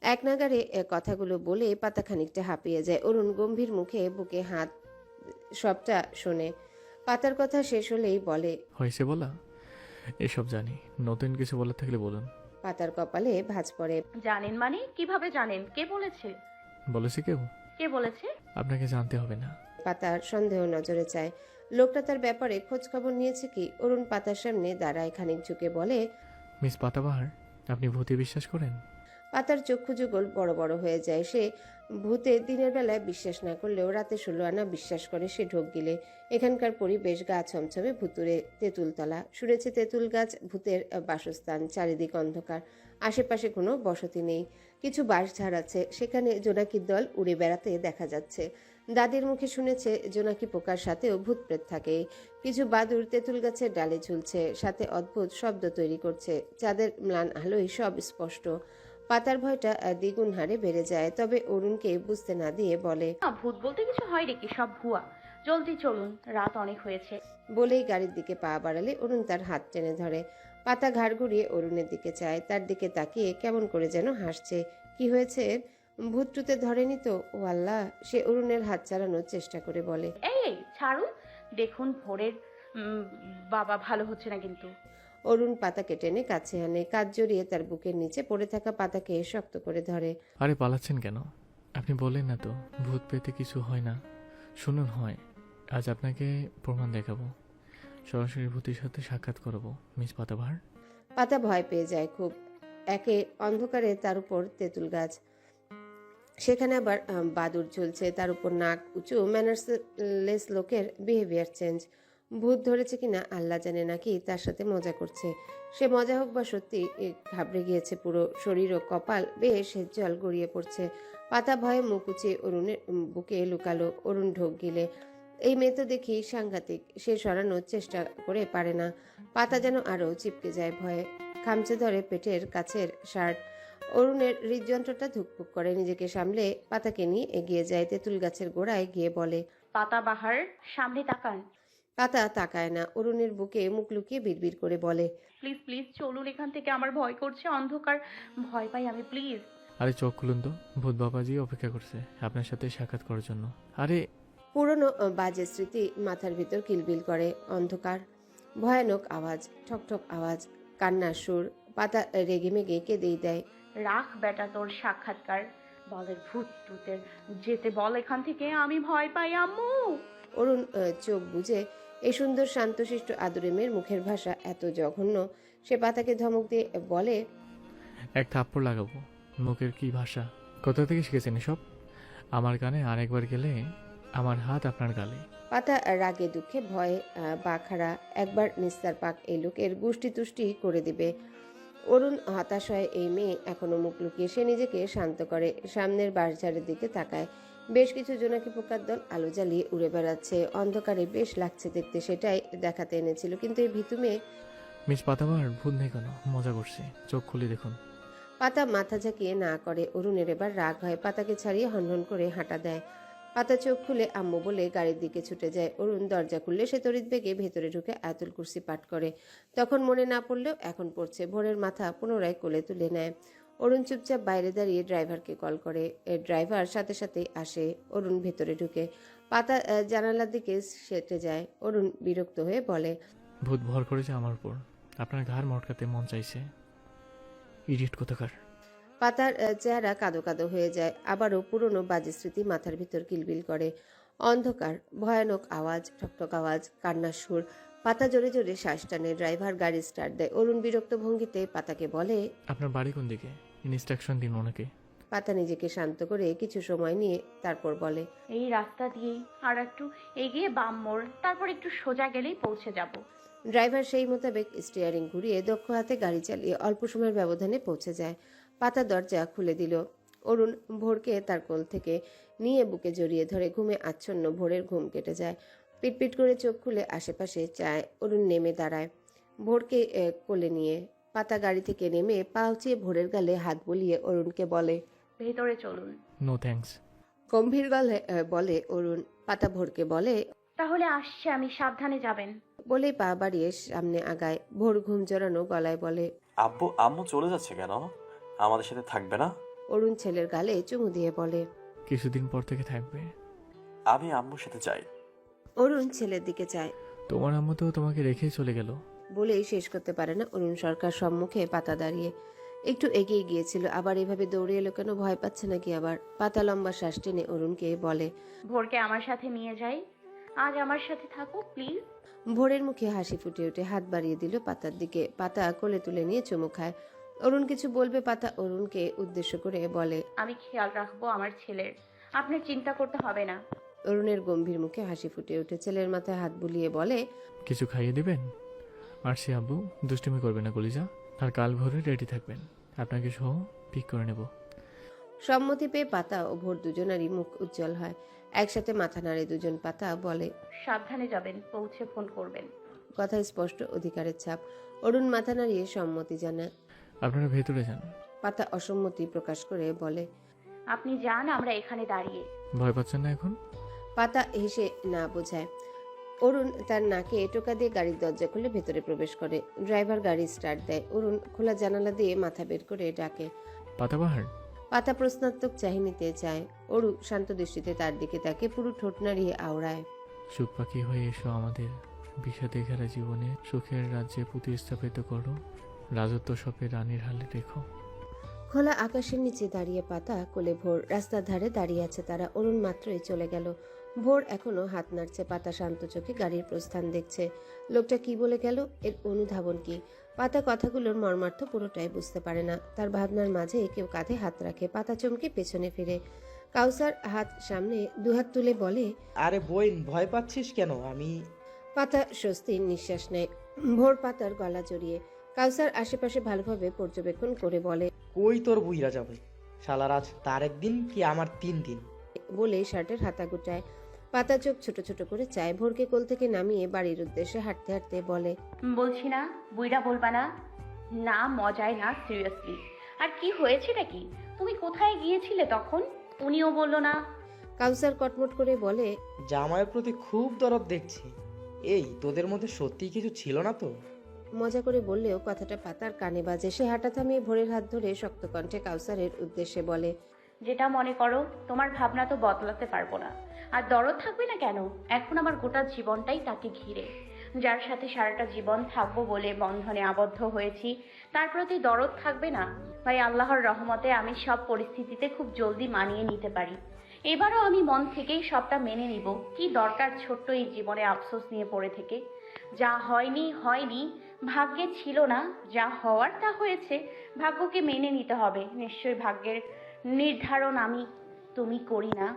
এক নাগাড়ে কথাগুলো বলে পাতা খানিকটা হাঁপিয়ে যায়। অরুণ গম্ভীর মুখে বুকে হাত সবটা শোনে। পাতার কথা শেষ হলেই বলে, হয়েছে বলা? এসব জানি, নতুন কিছু বলার থাকলে বলুন। পাতার কপালে ভাঁজ পড়ে। জানেন মানে কিভাবে জানেন? কে বলেছে? বলেছে কেউ? কে বলেছে? আপনাকে জানতে হবে না। পাতার সন্দেহ নজরে চায়। লোকটা তার ব্যাপারে খোঁজ খবর নিয়েছে কি? অরুণ পাতার সামনে দাঁড়ায়, খানিক ঝুঁকে বলে, মিস পাতাবাহার, আপনি ভূতে বিশ্বাস করেন? পাতার চক্ষু যুগল বড় বড় হয়ে যায়। সে ভূতে দিনের বেলায় বিশ্বাস না করলেও রাতে 16 আনা বিশ্বাস করে সে ঢোক গিলে। এখানকার পরিবেশ গা ছমছমে, ভুতুরে, তেঁতুলতলা। শুনেছে তেঁতুল গাছ ভূতের বাসস্থান, চারিদিক অন্ধকার, আশেপাশে কোনো বসতি নেই। কিছু বাঁশঝাড় আছে, সেখানে জোনাকির দল উড়ে বেড়াতে দেখা যাচ্ছে। দাদির মুখে শুনেছে জোনাকি পোকার সাথেও ভূত প্রেত থাকে। কিছু বাদুড় তেঁতুল গাছের ডালে ঝুলছে, সাথে অদ্ভুত শব্দ তৈরি করছে। চাঁদের ম্লান আলোয় সব স্পষ্ট। পাতার ভয়টা দ্বিগুণ হারে বেড়ে যায়। তবে অরুণকে বুঝতে না দিয়ে বলে, না, ভূত বলতে কিছু হয় নাকি? সব ভুয়া। জলদি চলুন, রাত অনেক হয়েছে। বলেই গাড়ির দিকে পা বাড়ালে অরুণ তার হাত টেনে ধরে। পাতা ঘাড় ঘুরিয়ে অরুণের দিকে চায়, তার দিকে তাকিয়ে কেমন করে যেন হাসছে। কি হয়েছে এর? ভূত টুতে ধরেনি তো? ও আল্লাহ! সে অরুণের হাত চালানোর চেষ্টা করে বলে, এই এই ছাড়ুন। দেখুন ভোরের উম, বাবা ভালো হচ্ছে না কিন্তু। অরুণ পাতাকে টেনে কাছে আনে, কাঁধ জড়িয়ে তার বুকের নিচে পড়ে থাকা পাতাকে শক্ত করে ধরে। আরে পালাচ্ছেন কেন? আপনি বললেন না তো ভূত পেতে কিছু হয় না? শুনুন, হয়। আজ আপনাকে প্রমাণ দেখাবো। সরাসরি ভূতের সাথে সাক্ষাৎ করাবো, মিস পাতাবাহার। পাতা ভয় পেয়ে যায় খুব। একে অন্ধকারে, তার উপর তেঁতুল গাছ, সেখানে আবার বাদুড় ঝুলছে, তার উপর নাক উঁচু, ম্যানার্সলেস লোকের বিহেভিয়ার চেঞ্জ। ভূত ধরেছে কিনা আল্লাহ জানে, নাকি তার সাথে মজা করছে। সে মজা হোক বা সত্যি, ঘাবড়ে গিয়েছে পুরো শরীর ও কপাল বেয়ে সে জল গড়িয়ে পড়ছে। পাতা ভয়ে মুখ উঁচিয়ে অরুণের বুকে লুকালো। অরুণ ঢোক গিলে, এই মেয়ে তো দেখি সাংঘাতিক। সে সরানোর চেষ্টা করে পারে না। পাতা যেন আরো চিপকে যায় ভয়ে, খামচে ধরে পেটের কাছের শার্ট। অরুণের হৃদযন্ত্রটা ধুকপুক করে। নিজেকে সামলে পাতাকে নিয়ে এগিয়ে যায়, তেঁতুল গাছের গোড়ায় গিয়ে বলে, পাতাবাহার, সামনে তাকান। পাতা তাকায় না। অরুণের বুকে মুখ লুকিয়ে বিড়বিড় করে বলে, প্লিজ প্লিজ চলুন এখান থেকে, আমার ভয় করছে, অন্ধকার, ভয় পাই আমি, প্লিজ। আরে চোখ খুলুন তো, ভূত বাবাজি অপেক্ষা করছে আপনার সাথে সাক্ষাৎ করার জন্য। আরে পুরনো বাজে স্মৃতি মাথার ভিতর কিলবিল করে। অন্ধকার, ভয়ানক আওয়াজ, ঠকঠক আওয়াজ, কান্নার সুর। পাতা রেগে মেগে কেঁদেই দেয়। রাখ বেটা তোর সাক্ষাৎকার, বলের ভূত টুতের, যেতে বল এখান থেকে, আমি ভয় পাই আম্মু। অরুণ চোখ বুজে। এই সুন্দর শান্তশিষ্ট আদুরে মেয়ের মুখের ভাষা এত জঘন্য। সে পাতাকে ধমক দিয়ে বলে, এক থাপ্পড় লাগাবো। মুখের কি ভাষা, কোথা থেকে শিখেছেন এসব? আমার কানে আরেকবার গেলে আমার হাত আপনার গালে। পাতা রাগে দুঃখে ভয়ে বাখারা। একবার নিস্তার পাক এই লোকের গুষ্টি তুষ্টি করে দিবে। অরুণ হতাশ হয়। এই মেয়ে এখনো মুখ লুকিয়ে। সে নিজেকে শান্ত করে, সামনের বাঁশঝাড়ের দিকে তাকায়। বেশ কিছু জোনাকি পোকার দল আলো জ্বালিয়ে উড়ে বেড়াচ্ছে। অন্ধকারে বেশ লাগছে দেখতে, সেটাই দেখাতে এনেছিল। কিন্তু এই ভীতু মেয়ে। মিস পাতাবাহার, ভূত নেই কেন, মজা করছি, চোখ খুলে দেখুন। পাতা মাথা ঝাঁকিয়ে না করে। অরুণের এবার রাগ হয়, পাতাকে ছাড়িয়ে হনহন করে হাঁটা দেয়। পাতা চোখ খুলে আম্মু বলে গাড়ির দিকে ছুটে যায়। অরুণ দরজা খুললে সে তড়িৎ বেগে ভেতরে ঢুকে আয়াতুল কুরসি পাঠ করে। তখন মনে না পড়লেও এখন পড়ছে। ভোরের মাথা পুনরায় কোলে তুলে নেয়। অরুণ চুপচাপ বাইরে দাঁড়িয়ে ড্রাইভারকে কল করে। ড্রাইভার সাথে সাথেই আসে। অরুণ ভেতরে ঢুকে পাতা জানালার দিকে সেটে যায়। অরুণ বিরক্ত হয়ে বলে, ভূত ভর করেছে আমার উপর, আপনার ঘাড় মটকাতে মন চাইছে। ইডিয়েট কোথাকার। পাতার চেহারা কাদো কাদো হয়ে যায়। আবারও পুরনো বাজে স্মৃতি মাথার ভিতর কিলবিল করে। অন্ধকার, ভয়ানক আওয়াজ, ঠকঠক আওয়াজ, কান্নার সুর। পাতা জোরে জোরে শ্বাস টানে। ড্রাইভার গাড়ি স্টার্ট দেয়। অরুণ বিরক্ত ভঙ্গিতে পাতাকে বলে, আপনার বাড়ি কোন দিকে? ইনস্ট্রাকশন দিন ওনাকে। পাতা নিজেকে শান্ত করে কিছু সময় নিয়ে তারপর বলে, এই রাস্তা দিয়েই, আর একটু এগিয়ে বাম মোড়, তারপর একটু সোজা গেলেই পৌঁছে যাব। ড্রাইভার সেই মোতাবেক স্টিয়ারিং ঘুরিয়ে দক্ষ হাতে গাড়ি চালিয়ে অল্প সময়ের ব্যবধানে পৌঁছে যায়। পাতা দরজা খুলে দিল। অরুণ ভোরকে তার কোল থেকে নিয়ে বুকে জড়িয়ে ধরে। ঘুমে আচ্ছন্ন ভোরের ঘুম কেটে যায়। পিটপিট করে চোখ খুলে আশেপাশে চায়। অরুণ নেমে দাঁড়ায় ভোরকে কোলে নিয়ে। পাতা গাড়ি থেকে নেমে পা উঁচিয়ে ভোরের গালে হাত বুলিয়ে অরুণকে বলে, ভেতরে চলুন। No thanks. গম্ভীর গলায় বলে অরুণ। পাতা ভোরকে বলে, তাহলে আসছে আমি, সাবধানে যাবেন। বলেই পা বাড়িয়ে সামনে আগায়। ভোর ঘুম জড়ানো গলায় বলে, আম্মু চলে যাচ্ছে কেন? আমাদের সাথে থাকবে না? অরুণ ছেলের গালে চুমু দিয়ে বলে। কিছুদিন পর থেকে থাকবে। আমি আম্মুর সাথে যাই। অরুণ ছেলের দিকে চায়। তোমার আম্মু তো তোমাকে রেখেই চলে গেল। বলেই শেষ করতে পারে না অরুণ সরকার সম্মুখে পাতা দাঁড়িয়ে একটু এগিয়ে গিয়েছিল। আবার এভাবে দৌড়ে এলো কেন? ভয় পাচ্ছে নাকি আবার? পাতা লম্বা শ্বাস টেনে অরুণকে বলে। ভোরকে আমার সাথে নিয়ে যাই, আজ আমার সাথে থাকো প্লিজ। ভোরের মুখে হাসি ফুটে উঠে হাত বাড়িয়ে দিল পাতার দিকে। পাতা কোলে তুলে নিয়ে চুমু খায়। অরুণ কিছু বলবে, পাতা অরুণকে উদ্দেশ্য করে বলে। আমি খেয়াল রাখবো আমার ছেলের, আপনার চিন্তা করতে হবে না। অরুণের গম্ভীর মুখে হাসি ফুটে উঠে ছেলের মাথায় হাত বুলিয়ে বলে। কিছু খাইয়ে দিবেন? আর সে আব্বু দুষ্টুমি করবে না কলিজা। আর কাল ভোরে রেডি থাকবেন, আপনাকে সহ পিক করে নেব। সম্মতি পেয়ে পাতা ও ভোর দুজনারই মুখ উজ্জ্বল হয়। একসাথে মাথা নাড়ে দুজন। পাতা বলে। সাবধানে যাবেন, পৌঁছে ফোন করবেন। কথায় স্পষ্ট অধিকারের ছাপ। অরুণ মাথা নাড়িয়ে সম্মতি জানায়। আপনারা ভেতরে যান। পাতা অসম্মতি প্রকাশ করে বলে। আপনি যান, আমরা এখানে দাঁড়িয়ে। ভয় পাচ্ছেন না এখন? পাতা হেসে না বোঝায়। অরুণ তার নাকে টোকা দিয়ে গাড়ির দরজা খুলে ভেতরে প্রবেশ করে। ড্রাইভার গাড়ি স্টার্ট দেয়। অরুণ খোলা জানালা দিয়ে মাথা বের করে ডাকে। পাতাবাহার। পাতা প্রশ্নাত্মক চাহিনিতে চায়। অরু শান্ত দৃষ্টিতে তার দিকে তাকে পুরো ঠোঁট নাড়িয়ে আওড়ায়। সুখ পাখি হয়ে এসো আমাদের বিষাদে ঘেরা জীবনে, সুখের রাজ্যে প্রতিস্থাপিত করো, রাজত্ব সপে রানীর হালে রেখো। খোলা আকাশের নিচে দাঁড়িয়ে পাতা, কোলে ভোর। রাস্তার ধারে দাঁড়িয়ে আছে তারা। অরুণ মাত্রই চলে গেল। ভোর এখনো হাত নাড়ছে। পাতা শান্ত চোখে গাড়ির প্রস্থান দেখছে। লোকটা কি বলে গেল? এর অনুধাবন কি? পাতা কথাগুলোর মর্মার্থ পুরোটাই বুঝতে পারে না। তার ভাবনার মাঝে কেউ কাঁধে হাত রাখে। পাতা চমকে পেছনে ফিরে। কাউসার হাত সামনে দুহাত তুলে বলে। আরে বোন, ভয় পাচ্ছিস কেন? আমি পাতা স্বস্তির নিঃশ্বাস নেয়। ভোর পাতার গলা জড়িয়ে। কাউসার আশেপাশে ভালোভাবে পর্যবেক্ষণ করে বলে। কই তোর বুইরা যাবে? শালার আজ তার একদিন কি আমার 3 দিন। বলে শার্টের হাতা গুটায়। পাতা চোখ ছোট ছোট করে চায়। ভোরকে কোল থেকে নামিয়ে বাড়ির উদ্দেশ্যে হাঁটতে হাঁটতে বলে। বলছি না বুইড়া বলবা না? না মজায় না, সিরিয়াসলি। আর কি হয়েছে নাকি? তুমি কোথায় গিয়েছিলে তখন? উনিও বললো না? কাউসার কটমট করে বলে। জামাইয়ের প্রতি খুব দরদ দেখছি। এই তোদের মধ্যে সত্যি কিছু ছিল না তো? মজা করে বললেও কথাটা পাতার কানে বাজে। সে হাঁটা থামিয়ে ভোরের হাত ধরে শক্ত কণ্ঠে কাউসারের উদ্দেশ্যে বলে। যেটা মনে করো, তোমার ভাবনা তো বদলাতে পারবো না। আর দরদ থাকবে না কেন? এখন আমার গোটা জীবনটাই তাকে ঘিরে। যার সাথে সারাটা জীবন থাকবো বলে বন্ধনে আবদ্ধ হয়েছি, তার প্রতি দরদ থাকবে না? ভাই, আল্লাহর রহমতে আমি সব পরিস্থিতিতে খুব জলদি মানিয়ে নিতে পারি। এবারও আমি মন থেকেই সবটা মেনে নিব। কি দরকার ছোট্ট এই জীবনে আফসোস নিয়ে পড়ে থেকে? যা হয়নি হয়নি, ভাগ্যে ছিল না। যা হওয়ার তা হয়েছে। ভাগ্যকে মেনে নিতে হবে। নিশ্চয়ই ভাগ্যের নির্ধারণ তুমি করি না।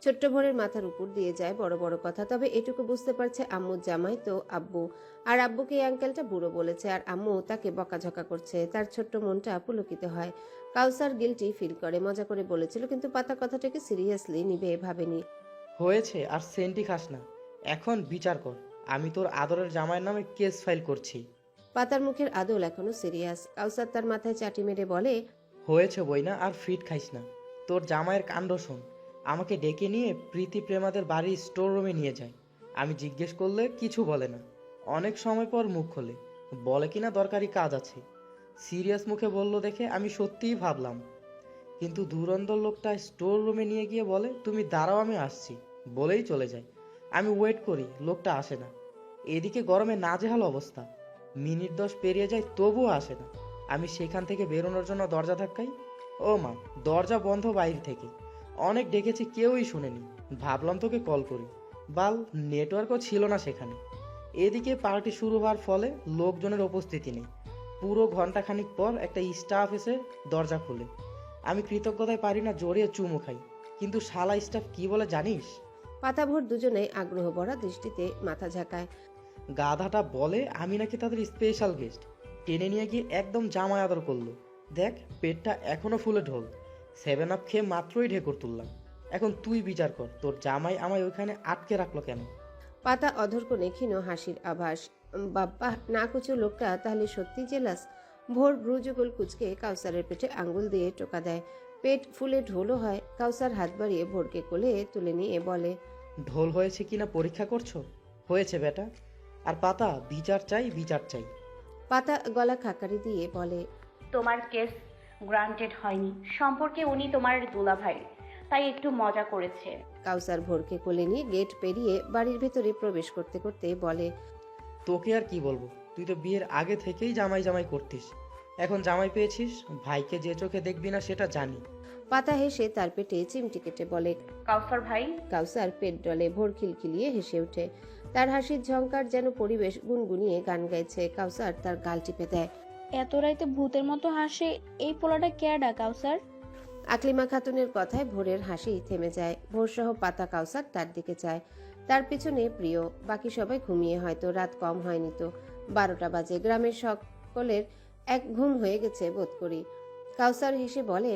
ছোট্ট ভোরের মাথার উপর দিয়ে যায় বড় বড় কথা। তবে এটুকু বুঝতে পারছে আম্মুর জামাই তো আব্বু। আর আব্বুকে এই আঙ্কেলটা বুড়ো বলেছে, আর আম্মু তাকে বকাঝকা করছে। তার ছোট্ট মনটা পুলকিত হয়। কাউসার গিলটি ফিল করে। মজা করে বলেছিল, কিন্তু পাতা কথাটাকে সিরিয়াসলি নিবে ভাবেনি। হয়েছে, আর সেন্টি খাস না। এখন বিচার কর। আমি তোর আদরের জামাইয়ের নামে কেস ফাইল করছি। পাতার মুখের আদল এখনো সিরিয়াস। কাউসার তার মাথায় চাটি মেরে বলে। হয়েছে বই না, আর ফিট খাইস না। তোর জামাইয়ের কাণ্ড শোন। আমাকে ডেকে নিয়ে প্রীতি প্রেমাদের বাড়ির স্টোর রুমে নিয়ে যায়। আমি জিজ্ঞেস করলে কিছু বলে না। অনেক সময় পর মুখ খোলে, বলে কিনা দরকারি কাজ আছে। সিরিয়াস মুখে বলল দেখে আমি সত্যিই ভাবলাম। কিন্তু ধুরন্ধর লোকটা স্টোর রুমে নিয়ে গিয়ে বলে, তুমি দাঁড়াও আমি আসছি, বলেই চলে যায়। আমি ওয়েট করি, লোকটা আসে না। এদিকে গরমে নাজেহাল অবস্থা। মিনিট 10 পেরিয়ে যায়, তবুও আসে না। আমি সেখান থেকে বেরোনোর জন্য দরজা ধাক্কাই। ও মা, দরজা বন্ধ বাইরে থেকে। অনেক ডেকেছি, কেউই শুনেনি। ভাবলাম তোকে কল করি, বাল নেটওয়ার্কও ছিল না সেখানে। এদিকে পার্টি শুরু হওয়ার ফলে লোকজনের উপস্থিতি নেই। পুরো ঘন্টাখানিক পর একটা স্টাফ এসে দরজা খুলে। আমি কৃতজ্ঞতায় পারি না জড়িয়ে চুমু খাই। কিন্তু শালা স্টাফ কি বলে জানিস? পাতা ভোর দুজনেই আগ্রহ ভরা দৃষ্টিতে মাথা ঝাঁকায়। গাধাটা বলে আমি নাকি তাদের স্পেশাল গেস্ট। টেনে নিয়ে গিয়ে একদম জামাই আদর করলো। দেখ, পেটটা এখনো ফুলে ঢোল। 7 আপ খেয়ে মাত্রই ঢেকুর তুললাম। এখন তুই বিচার কর, তোর জামাই আমায় ওইখানে আটকে রাখলো কেন? পাতা অধর কোণে ক্ষীণ হাসির আভাস। বাব্বা, না কুচু লোকটা তাহলে সত্যি জেলাস। ভোর ভ্রুযুগল কুচকে কাউসারের পেটে আঙ্গুল দিয়ে টোকা দেয়। পেট ফুলে ঢোলও হয়। কাউসার হাত বাড়িয়ে ভোরকে কোলে তুলে নিয়ে বলে। ঢোল হয়েছে কিনা পরীক্ষা করছো? হয়েছে বেটা। আর পাতা, বিচার চাই, বিচার চাই। পাতা গলা খাকারি দিয়ে বলে। তোমার কেস গ্রান্টেড হয়নি। সম্পর্কে উনি তোমার দুলাভাই, তাই একটু মজা করেছে। কাউসার ভোরকে কোলে নিয়ে গেট পেরিয়ে বাড়ির ভেতরে প্রবেশ করতে করতে বলে, তোকে আর কি বলবো, তুই তো বিয়ের আগে থেকেই জামাই জামাই করতিস, এখন জামাই পেয়েছিস, ভাইকে যে চোখে দেখবি না সেটা জানি। পাতা হেসে তার পেটে চিমটি কেটে বলে। কাউসার ভাই, কাউসার পেট ডলে ভোর খিলখিলিয়ে হেসে ওঠে। তার হাসির ঝংকার যেন পরিবেশ গুনগুনিয়ে গান গাইছে। কাউসার তার গাল টিপে দেয়। এত রাইতে ভূতের মতো হাসে, এই পোলাটা কেডা কাউসার? আকলিমা খাতুনের কথায় ভোরের হাসি থেমে যায়। ভোর সহ পাতা কাউসার তার দিকে চায়। তার পিছনে প্রিয়। বাকি সবাই ঘুমিয়ে, হয়তো রাত কম হয়নি তো। 12টা বাজে। গ্রামের সকলের এক ঘুম হয়ে গেছে বোধ করি। কাউসার হেসে বলে,